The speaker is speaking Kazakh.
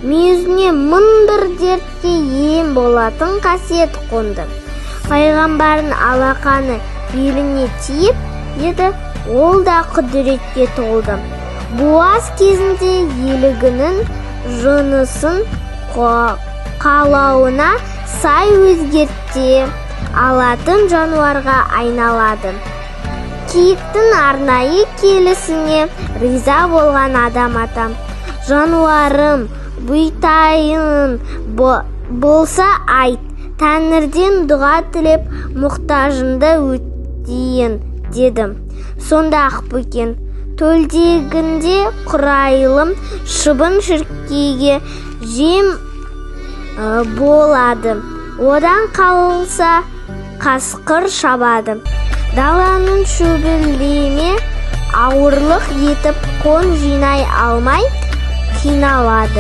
мүйізіне мың бір дертке ем болатын қасиет қонды. Пайғамбардың алақаны беліне тиіп еді, ол да құдіретке толды. Буаз кезінде елігінің жынысын қалауына сай өзгерте алатын жануарға айналады. Киіктің арнайы келісіне риза болған адам атам: жануарым, бұйтайын болса айт, Тәңірден дұға тілеп мұқтажыңды өтейін дедім. Сонда Ақбөкен: төлдегінде құрайлым шыбын шіркейге жем болады, одан қалса қасқыр шабады. Даланың шөбілеме ауырлық етіп қон жинай алмай қиналады.